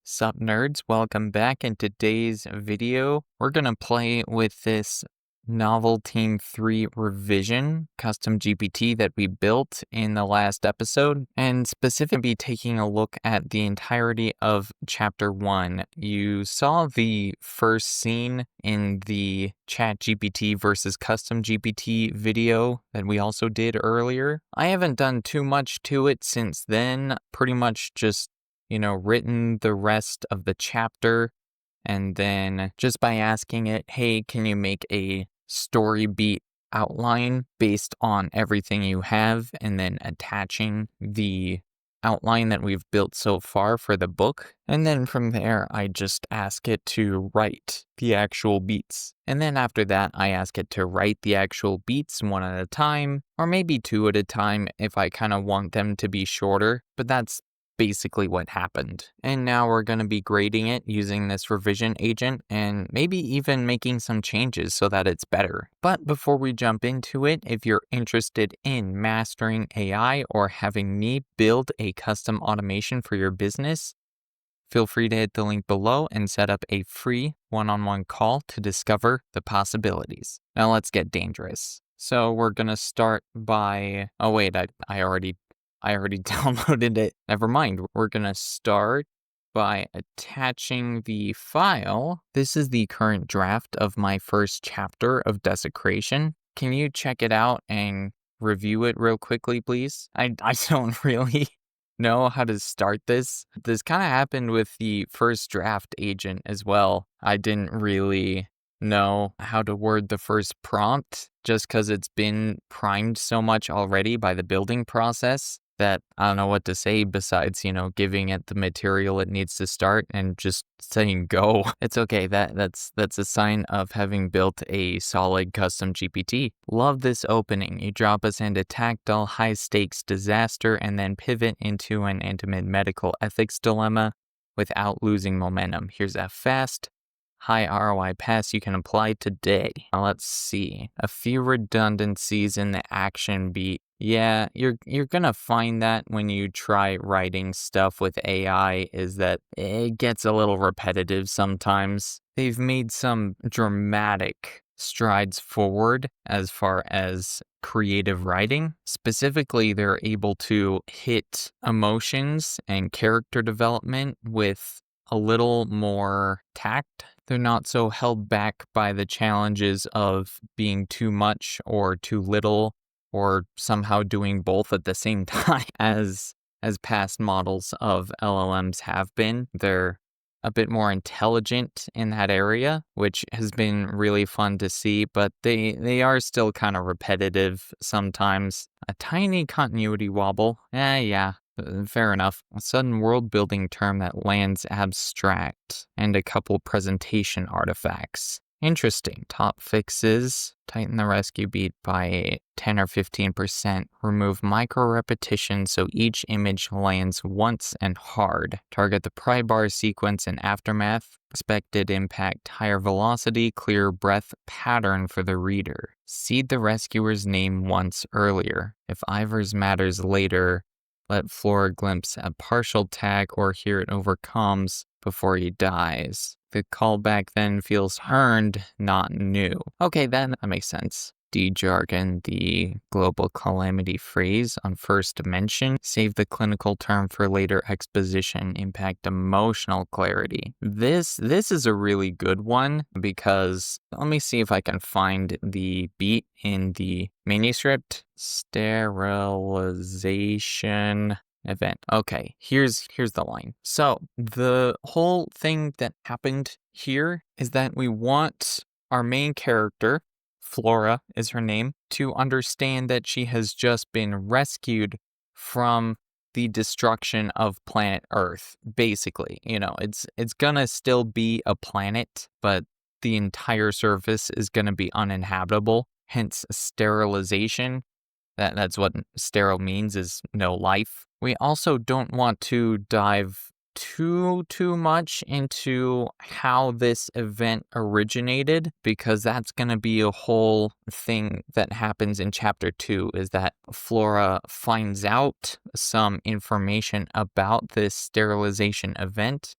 Sup nerds, welcome back. In today's video, we're gonna play with this Novel Team 3 revision custom GPT that we built in the last episode, and specifically be taking a look at the entirety of chapter 1. You saw the first scene in the Chat GPT versus custom GPT video that we also did earlier. I haven't done too much to it since then, pretty much just written the rest of the chapter, and then just by asking it, hey, can you make a story beat outline based on everything you have, and then attaching the outline that we've built so far for the book. And then from there, I just ask it to write the actual beats. And then after that, I ask it to write the actual beats one at a time, or maybe two at a time if I kind of want them to be shorter, but that's basically what happened. And now we're going to be grading it using this revision agent and maybe even making some changes so that it's better. But before we jump into it, if you're interested in mastering AI or having me build a custom automation for your business, feel free to hit the link below and set up a free one-on-one call to discover the possibilities. Now let's get dangerous. So we're going to start by, oh wait, I already downloaded it. Never mind. We're going to start by attaching the file. This is the current draft of my first chapter of Desecration. Can you check it out and review it real quickly, please? I don't really know how to start this. This kind of happened with the first draft agent as well. I didn't really know how to word the first prompt just because it's been primed so much already by the building process that I don't know what to say besides, giving it the material it needs to start and just saying go. It's okay. That's a sign of having built a solid custom GPT. Love this opening. You drop us into tactile high stakes disaster and then pivot into an intimate medical ethics dilemma without losing momentum. Here's a fast high ROI pass you can apply today. Now let's see. A few redundancies in the action beat. Yeah, you're gonna find that when you try writing stuff with AI is that it gets a little repetitive sometimes. They've made some dramatic strides forward as far as creative writing. Specifically, they're able to hit emotions and character development with a little more tact. They're not so held back by the challenges of being too much or too little, or somehow doing both at the same time as past models of LLMs have been. They're a bit more intelligent in that area, which has been really fun to see, but they are still kind of repetitive sometimes. A tiny continuity wobble. Yeah. Fair enough. A sudden world-building term that lands abstract, and a couple presentation artifacts. Interesting. Top fixes: tighten the rescue beat by 10 or 15%. Remove micro repetition so each image lands once and hard. Target the pry bar sequence and aftermath. Expected impact: higher velocity, clear breath pattern for the reader. Seed the rescuer's name once earlier. If Ivers matters later, let Flora glimpse a partial tag or hear it overcomes before he dies. The callback then feels earned, not new. Okay, that makes sense. De-jargon the global calamity phrase on first mention. Save the clinical term for later exposition. Impact emotional clarity. This is a really good one because let me see if I can find the beat in the manuscript. Sterilization event. Okay, here's the line. So the whole thing that happened here is that we want our main character, Flora is her name, to understand that she has just been rescued from the destruction of planet Earth. Basically, it's gonna still be a planet, but the entire surface is gonna be uninhabitable, hence sterilization. That's what sterile means, is no life. We also don't want to dive too much into how this event originated, because that's going to be a whole thing that happens in chapter 2, is that Flora finds out some information about this sterilization event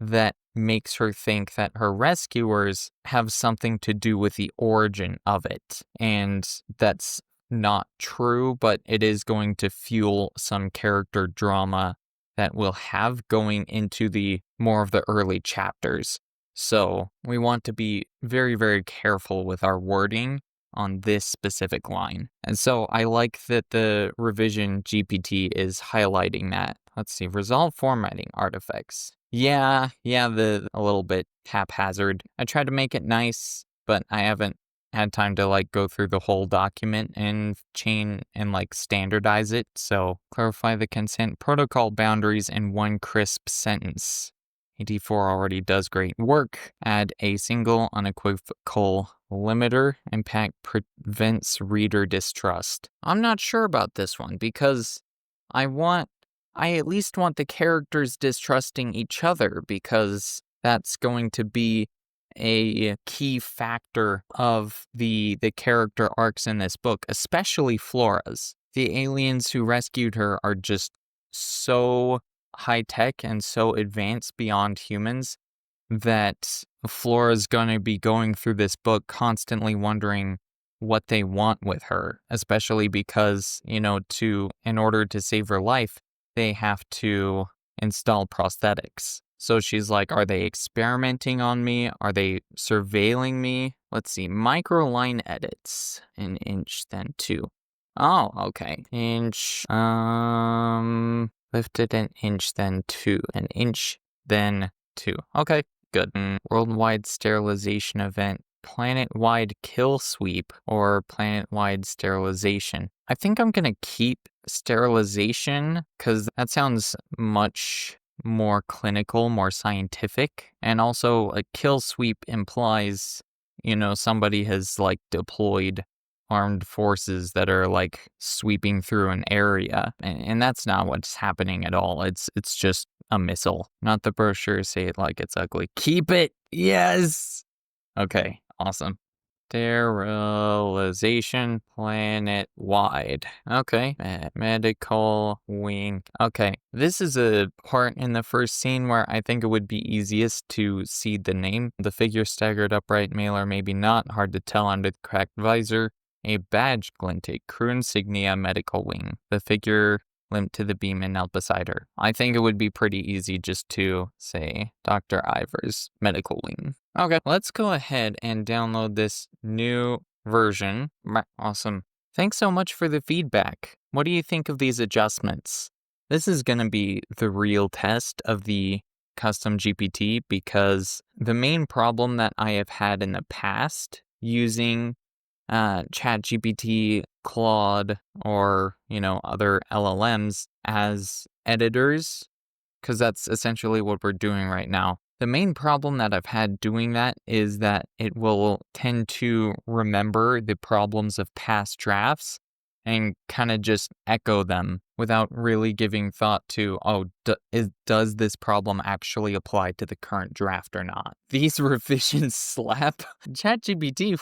that makes her think that her rescuers have something to do with the origin of it. And that's not true, but it is going to fuel some character drama that we'll have going into the more of the early chapters. So we want to be very, very careful with our wording on this specific line. And so I like that the revision GPT is highlighting that. Let's see, resolve formatting artifacts. Yeah, a little bit haphazard. I tried to make it nice, but I haven't had time to go through the whole document and chain and standardize it. So clarify the consent protocol boundaries in one crisp sentence. AD4 already does great work. Add a single unequivocal limiter. Impact prevents reader distrust. I'm not sure about this one because I at least want the characters distrusting each other, because that's going to be a key factor of the character arcs in this book, especially Flora's. The aliens who rescued her are just so high tech and so advanced beyond humans that Flora's going to be going through this book constantly wondering what they want with her, especially because, in order to save her life, they have to install prosthetics. So she's like, are they experimenting on me? Are they surveilling me? Let's see, micro line edits. An inch, then 2. Oh, okay. Inch, lifted an inch, then 2. An inch, then 2. Okay, good. Worldwide sterilization event. Planet-wide kill sweep or planet-wide sterilization. I think I'm going to keep sterilization because that sounds much more clinical, more scientific. And also a kill sweep implies, somebody has deployed armed forces that are sweeping through an area. And that's not what's happening at all. It's just a missile. Not the brochure, say it like it's ugly. Keep it. Yes. Okay, awesome. Sterilization planet-wide. Okay, medical wing. Okay, this is a part in the first scene where I think it would be easiest to see the name. The figure staggered upright, male or maybe not, hard to tell under the cracked visor. A badge glinted, crew insignia, medical wing. The figure limped to the beam and knelt beside her. I think it would be pretty easy just to say Dr. Ivor's medical wing. Okay, let's go ahead and download this new version. Awesome. Thanks so much for the feedback. What do you think of these adjustments? This is going to be the real test of the custom GPT, because the main problem that I have had in the past using ChatGPT, Claude, or, other LLMs as editors, because that's essentially what we're doing right now. The main problem that I've had doing that is that it will tend to remember the problems of past drafts and kind of just echo them without really giving thought to, does this problem actually apply to the current draft or not? These revisions slap. ChatGPT,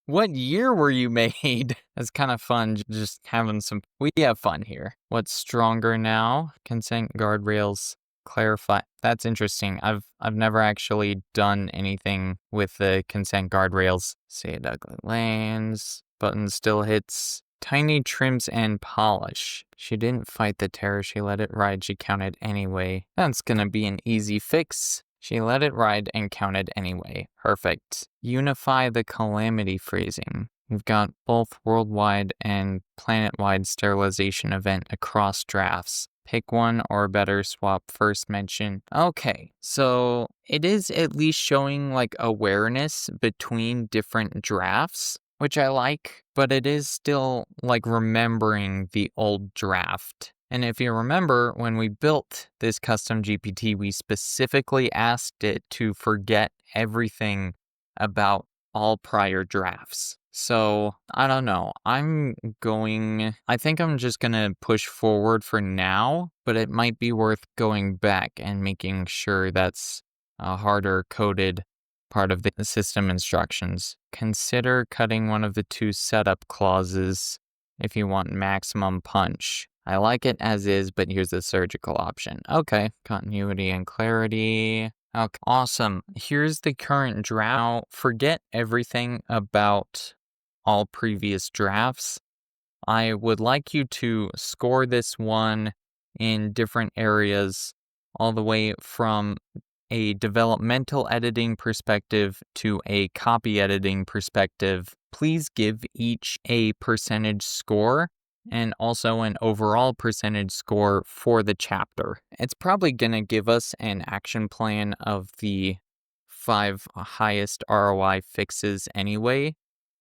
what year were you made? That's kind of fun, just having we have fun here. What's stronger now? Consent guardrails clarify. That's interesting. I've never actually done anything with the consent guardrails. Say it ugly lands. Button still hits. Tiny trims and polish. She didn't fight the terror. She let it ride. She counted anyway. That's gonna be an easy fix. She let it ride and counted anyway. Perfect. Unify the calamity phrasing. We've got both worldwide and planet-wide sterilization event across drafts. Pick one or better, swap first mention. Okay, so it is at least showing awareness between different drafts, which I like, but it is still remembering the old draft. And if you remember, when we built this custom GPT, we specifically asked it to forget everything about all prior drafts. So, I don't know. I think I'm just going to push forward for now, but it might be worth going back and making sure that's a harder coded part of the system instructions. Consider cutting one of the 2 setup clauses if you want maximum punch. I like it as is, but here's the surgical option. Okay, continuity and clarity. Okay, awesome. Here's the current draft. Now, forget everything about all previous drafts. I would like you to score this one in different areas, all the way from a developmental editing perspective to a copy editing perspective. Please give each a percentage score and also an overall percentage score for the chapter. It's probably going to give us an action plan of the 5 highest ROI fixes anyway.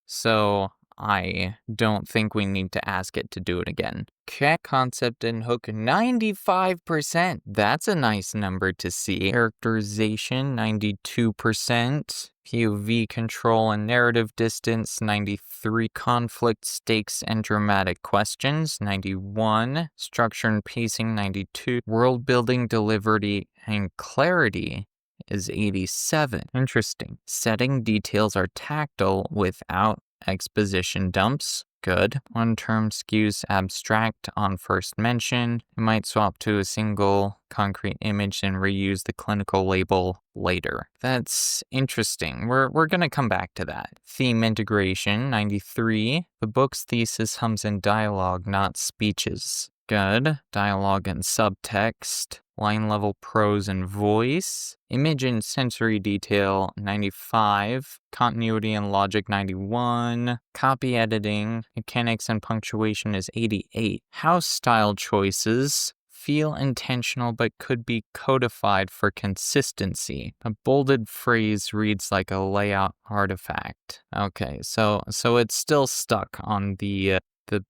So I don't think we need to ask it to do it again. Cat concept and hook 95%. That's a nice number to see. Characterization 92%. POV control and narrative distance 93. Conflict stakes and dramatic questions 91. Structure and pacing 92. World building, delivery, and clarity is 87. Interesting. Setting details are tactile without exposition dumps. Good. One term skews abstract on first mention. You might swap to a single concrete image and reuse the clinical label later. That's interesting. We're going to come back to that. Theme integration 93. The book's thesis hums in dialogue, not speeches. Good. Dialogue and subtext. Line level prose and voice. Image and sensory detail 95. Continuity and logic 91. Copy editing, mechanics and punctuation is 88. House style choices feel intentional but could be codified for consistency. A bolded phrase reads like a layout artifact. Okay, so it's still stuck on the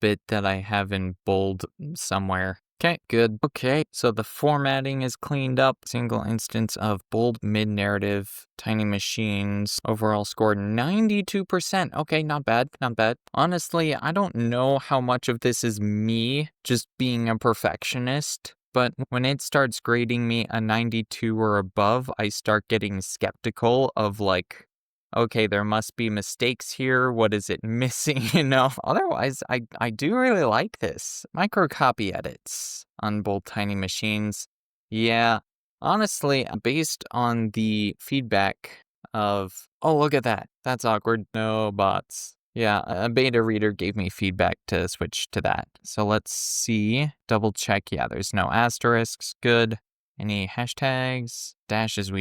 bit that I have in bold somewhere. Okay, good. Okay, so the formatting is cleaned up. Single instance of bold mid-narrative, tiny machines. Overall score 92%. Okay, not bad, not bad. Honestly, I don't know how much of this is me just being a perfectionist, but when it starts grading me a 92 or above, I start getting skeptical of like, okay, there must be mistakes here. What is it missing? Otherwise, I do really like this. Micro copy edits on both tiny machines. Yeah, honestly, based on the feedback of, oh, look at that. That's awkward. No bots. Yeah, a beta reader gave me feedback to switch to that. So let's see. Double check. Yeah, there's no asterisks. Good. Any hashtags? Dashes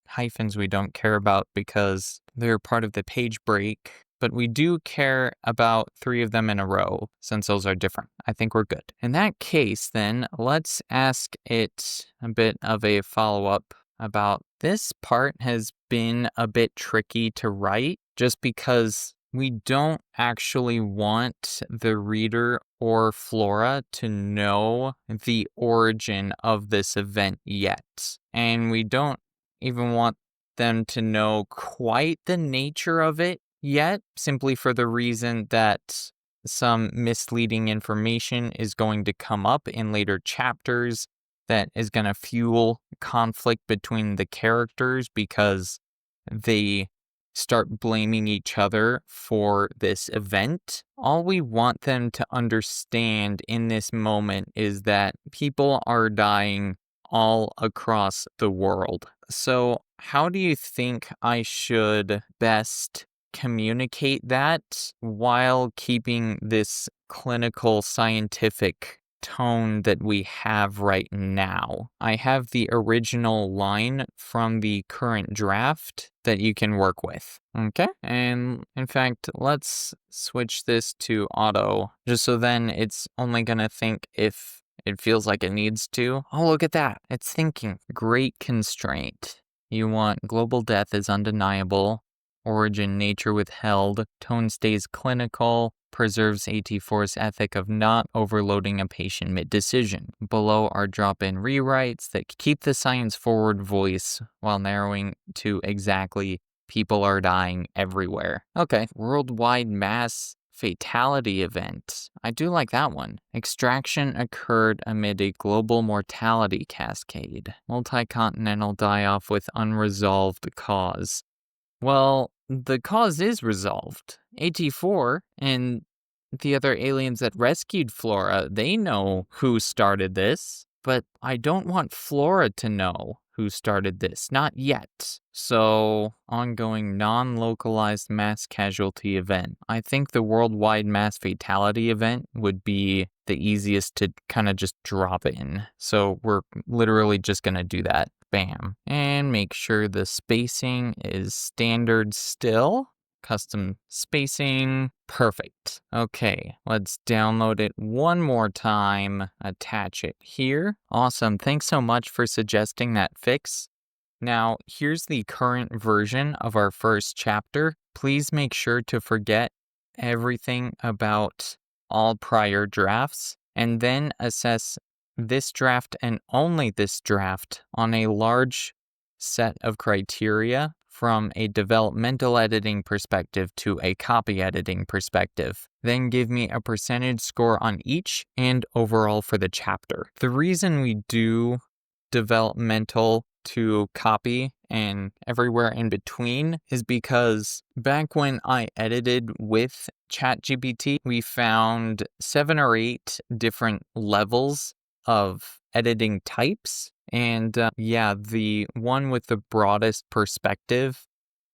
hyphens we don't care about because they're part of the page break, but we do care about 3 of them in a row since those are different. I think we're good. In that case, then, let's ask it a bit of a follow-up about this part has been a bit tricky to write just because we don't actually want the reader or Flora to know the origin of this event yet. And we don't even want them to know quite the nature of it yet, simply for the reason that some misleading information is going to come up in later chapters that is going to fuel conflict between the characters because they start blaming each other for this event. All we want them to understand in this moment is that people are dying all across the world. So, how do you think I should best communicate that while keeping this clinical scientific tone that we have right now? I have the original line from the current draft that you can work with. Okay? And in fact, let's switch this to auto just so then it's only going to think if it feels like it needs to. Oh, look at that. It's thinking. Great constraint. You want global death is undeniable. Origin nature withheld. Tone stays clinical. Preserves AT4's ethic of not overloading a patient mid-decision. Below are drop-in rewrites that keep the science forward voice while narrowing to exactly people are dying everywhere. Okay. Worldwide mass fatality event. I do like that one. Extraction occurred amid a global mortality cascade. Multi-continental die-off with unresolved cause. Well, the cause is resolved. AT4 and the other aliens that rescued Flora, they know who started this, but I don't want Flora to know who started this. Not yet. So, ongoing non-localized mass casualty event. I think the worldwide mass fatality event would be the easiest to kind of just drop in. So we're literally just going to do that. Bam. And make sure the spacing is standard still. Custom spacing. Perfect. Okay, let's download it one more time. Attach it here. Awesome. Thanks so much for suggesting that fix. Now, here's the current version of our first chapter. Please make sure to forget everything about all prior drafts and then assess this draft and only this draft on a large set of criteria from a developmental editing perspective to a copy editing perspective. Then give me a percentage score on each and overall for the chapter. The reason we do developmental to copy and everywhere in between is because back when I edited with ChatGPT, we found 7 or 8 different levels of editing types. And the one with the broadest perspective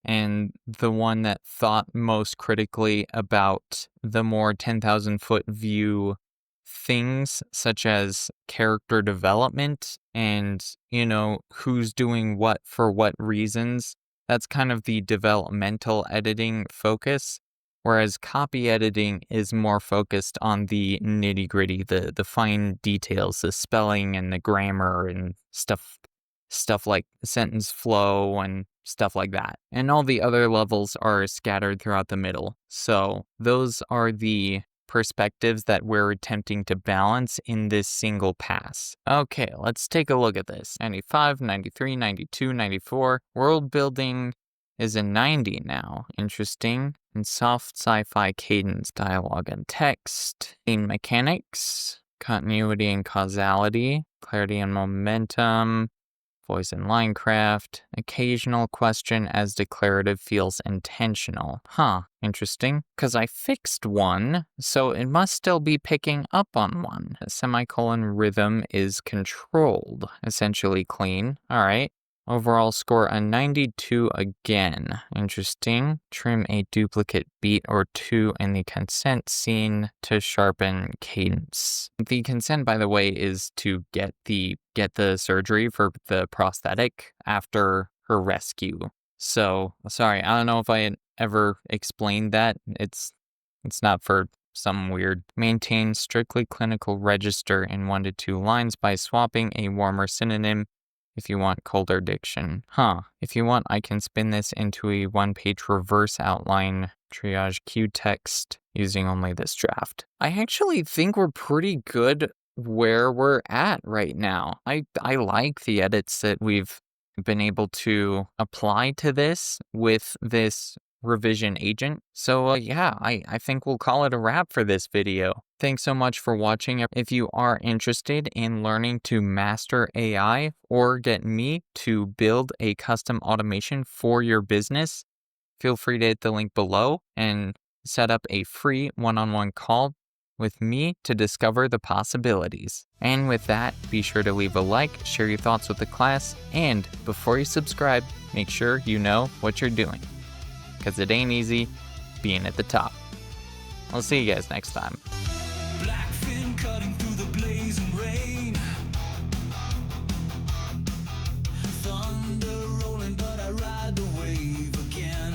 and the one that thought most critically about the more 10,000 foot view things such as character development and, who's doing what for what reasons. That's kind of the developmental editing focus. Whereas copy editing is more focused on the nitty-gritty, the fine details, the spelling and the grammar and stuff like sentence flow and stuff like that. And all the other levels are scattered throughout the middle. So those are the perspectives that we're attempting to balance in this single pass. Okay, let's take a look at this. 95, 93, 92, 94. World building is a 90 now. Interesting. And soft sci-fi cadence, dialogue and text. Theme mechanics, continuity and causality, clarity and momentum, voice and line craft, occasional question as declarative feels intentional. Interesting. Because I fixed one, so it must still be picking up on one. A semicolon rhythm is controlled, essentially clean. All right. Overall score a 92 again. Interesting. Trim a duplicate beat or two in the consent scene to sharpen cadence. The consent, by the way, is to get the surgery for the prosthetic after her rescue. So, sorry, I don't know if I had ever explained that. It's not for some weird. Maintain strictly clinical register in 1 to 2 lines by swapping a warmer synonym if you want colder diction. If you want, I can spin this into a 1-page reverse outline triage Q text using only this draft. I actually think we're pretty good where we're at right now. I like the edits that we've been able to apply to this with this revision agent. So I think we'll call it a wrap for this video. Thanks so much for watching. If you are interested in learning to master AI or get me to build a custom automation for your business, feel free to hit the link below and set up a free one-on-one call with me to discover the possibilities. And with that, be sure to leave a like, share your thoughts with the class, and before you subscribe, make sure you know what you're doing, because it ain't easy being at the top. I'll see you guys next time. Blackfin cutting through the blazing rain. Thunder rolling, but I ride the wave again.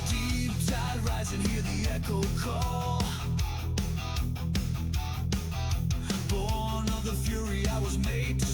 Deep tide rising, hear the echo call. Born of the fury, I was made to